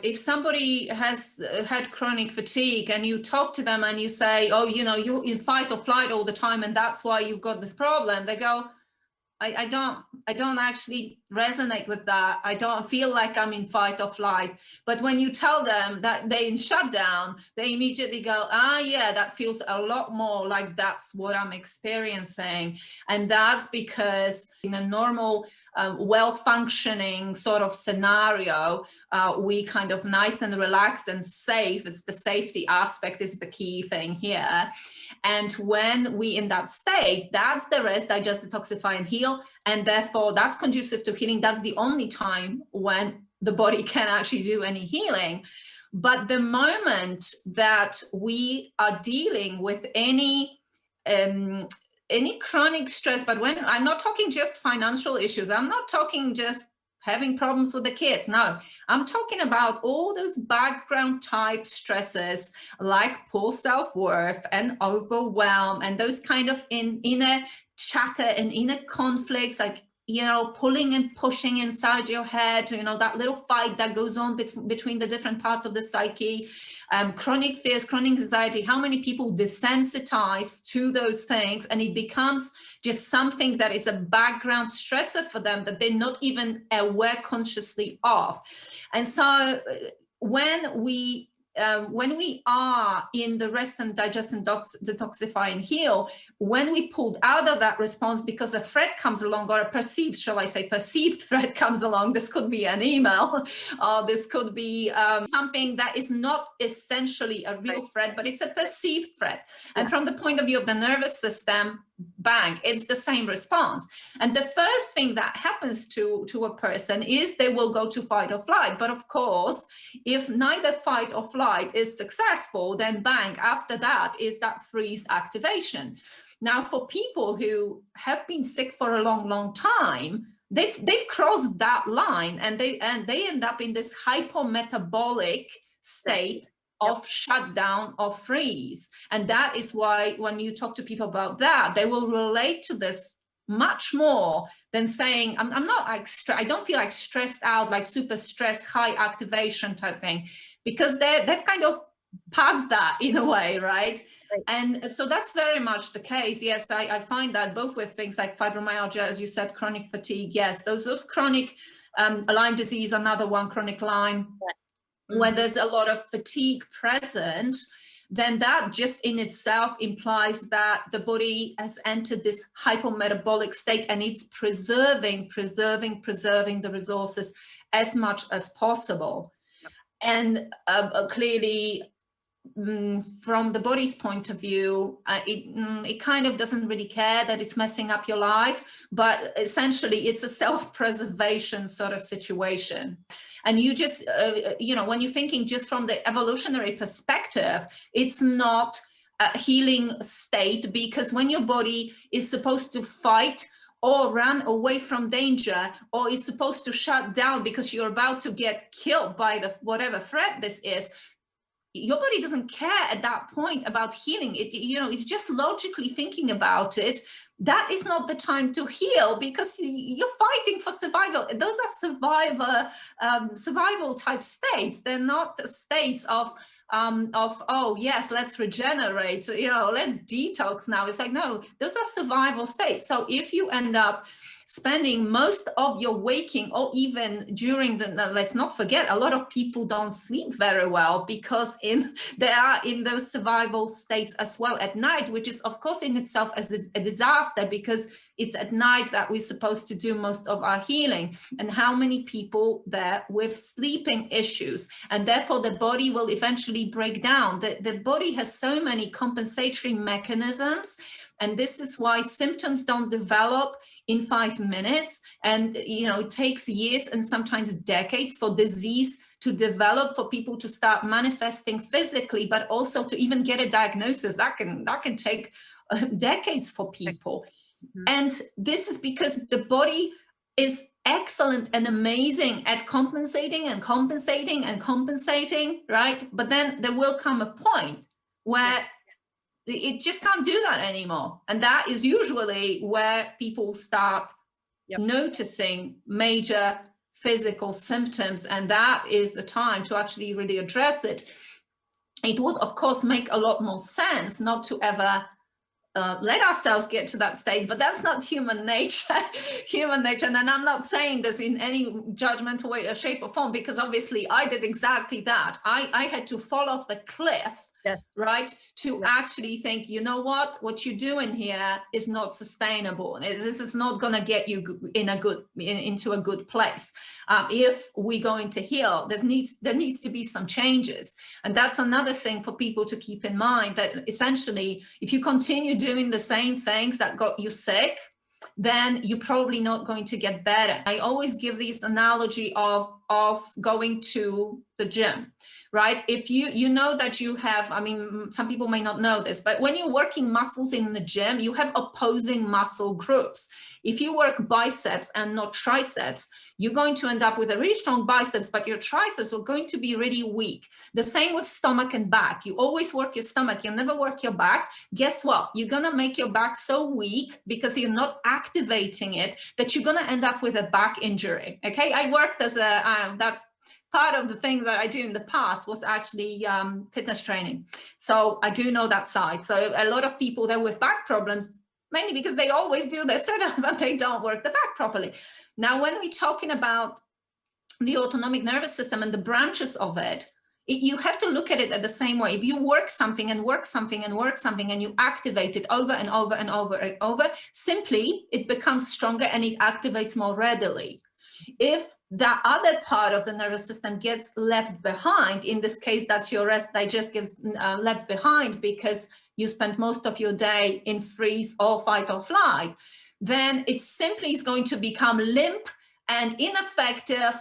If somebody has had chronic fatigue and you talk to them and you say, oh, you know, you're in fight or flight all the time and that's why you've got this problem, they go, I don't actually resonate with that. I don't feel like I'm in fight or flight. But when you tell them that they're in shutdown, they immediately go, ah, yeah, that feels a lot more like that's what I'm experiencing. And that's because in a normal, well-functioning sort of scenario, we kind of nice and relaxed and safe. It's the safety aspect is the key thing here. And when we in that state, that's the rest, digest, detoxify, and heal. And therefore, that's conducive to healing. That's the only time when the body can actually do any healing. But the moment that we are dealing with any chronic stress, but when I'm not talking just financial issues, I'm not talking just having problems with the kids. No, I'm talking about all those background type stresses like poor self-worth and overwhelm and those kind of inner chatter and inner conflicts, like, you know, pulling and pushing inside your head, you know, that little fight that goes on between the different parts of the psyche, chronic fears, chronic anxiety. How many people desensitize to those things and it becomes just something that is a background stressor for them that they're not even aware consciously of. And so when we are in the rest and digest and detoxify and heal, when we pulled out of that response because a threat comes along, or a perceived, shall I say, perceived threat comes along, this could be an email, or this could be something that is not essentially a real threat, but it's a perceived threat. And from the point of view of the nervous system, bang, it's the same response. And the first thing that happens to a person is they will go to fight or flight. But of course, if neither fight or flight is successful, then bang, after that is that freeze activation. Now, for people who have been sick for a long, long time, they've crossed that line and they end up in this hypometabolic state of shutdown or freeze. And that is why when you talk to people about that, they will relate to this much more than saying, I'm not like, I don't feel like stressed out, like super stressed, high activation type thing, because they've kind of passed that in a way, right? And so that's very much the case. Yes, I find that both with things like fibromyalgia, as you said, chronic fatigue. Yes, those chronic, Lyme disease, another one, chronic Lyme, when there's a lot of fatigue present, then that just in itself implies that the body has entered this hypometabolic state and it's preserving the resources as much as possible. And clearly, from the body's point of view, it kind of doesn't really care that it's messing up your life, but essentially it's a self-preservation sort of situation. And you just, you know, when you're thinking just from the evolutionary perspective, it's not a healing state, because when your body is supposed to fight or run away from danger, or is supposed to shut down because you're about to get killed by the whatever threat this is, your body doesn't care at that point about healing. It, you know, it's just logically thinking about it. That is not the time to heal, because you're fighting for survival. Those are survival type states. They're not states of oh yes, let's regenerate, you know, let's detox now. It's like, no, those are survival states. So if you end up spending most of your waking, or even during let's not forget, a lot of people don't sleep very well because they are in those survival states as well at night, which is of course in itself as a disaster, because it's at night that we're supposed to do most of our healing. And how many people there with sleeping issues, and therefore the body will eventually break down. The body has so many compensatory mechanisms, and this is why symptoms don't develop in 5 minutes. And, you know, it takes years and sometimes decades for disease to develop, for people to start manifesting physically, but also to even get a diagnosis. That can take decades for people. And this is because the body is excellent and amazing at compensating and compensating and compensating, right? But then there will come a point where it just can't do that anymore. And that is usually where people start noticing major physical symptoms, and that is the time to actually really address it. It would, of course, make a lot more sense not to ever let ourselves get to that state, but that's not human nature. Human nature, and I'm not saying this in any judgmental way or shape or form, because obviously I did exactly that. I had to fall off the cliff, Yes. right, to actually think, you know what you're doing here is not sustainable. This is not going to get you into a good place. If we're going to heal, there needs to be some changes. And that's another thing for people to keep in mind, that essentially, if you continue doing the same things that got you sick, then you're probably not going to get better. I always give this analogy of going to the gym, right? If you know that you have, I mean, some people may not know this, but when you're working muscles in the gym, you have opposing muscle groups. If you work biceps and not triceps, you're going to end up with a really strong biceps, but your triceps are going to be really weak. The same with stomach and back. You always work your stomach, you never work your back. Guess what? You're going to make your back so weak because you're not activating it that you're going to end up with a back injury. Okay, I worked as that's part of the thing that I do in the past was actually fitness training. So I do know that side. So a lot of people there with back problems, mainly because they always do their sit-ups and they don't work the back properly. Now, when we're talking about the autonomic nervous system and the branches of it, you have to look at it at the same way. If you work something and work something and work something and you activate it over and over and over and over, simply it becomes stronger and it activates more readily. If the other part of the nervous system gets left behind, in this case, that's your rest digest gets left behind because you spent most of your day in freeze or fight or flight, then it simply is going to become limp and ineffective.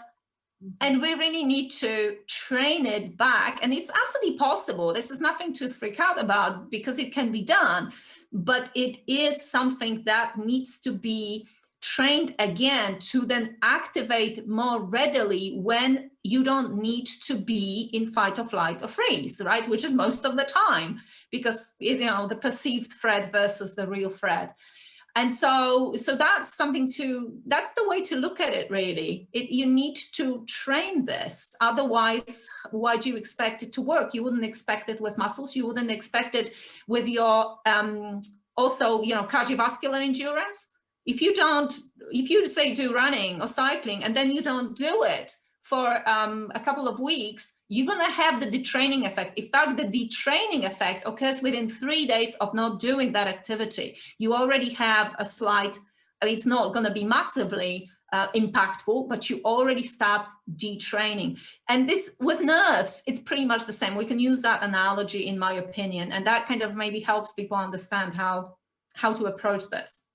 And we really need to train it back. And it's absolutely possible. This is nothing to freak out about because it can be done. But it is something that needs to be trained again to then activate more readily when you don't need to be in fight or flight or freeze, right? Which is most of the time, because, you know, the perceived threat versus the real threat. And so that's that's the way to look at it, really. You need to train this. Otherwise, why do you expect it to work? You wouldn't expect it with muscles. You wouldn't expect it with your, also, you know, cardiovascular endurance. If you say do running or cycling and then you don't do it for a couple of weeks, you're going to have the detraining effect. In fact, the detraining effect occurs within 3 days of not doing that activity. You already have a slight, I mean, it's not going to be massively impactful, but you already start detraining. And this with nerves, it's pretty much the same. We can use that analogy, in my opinion, and that kind of maybe helps people understand how to approach this.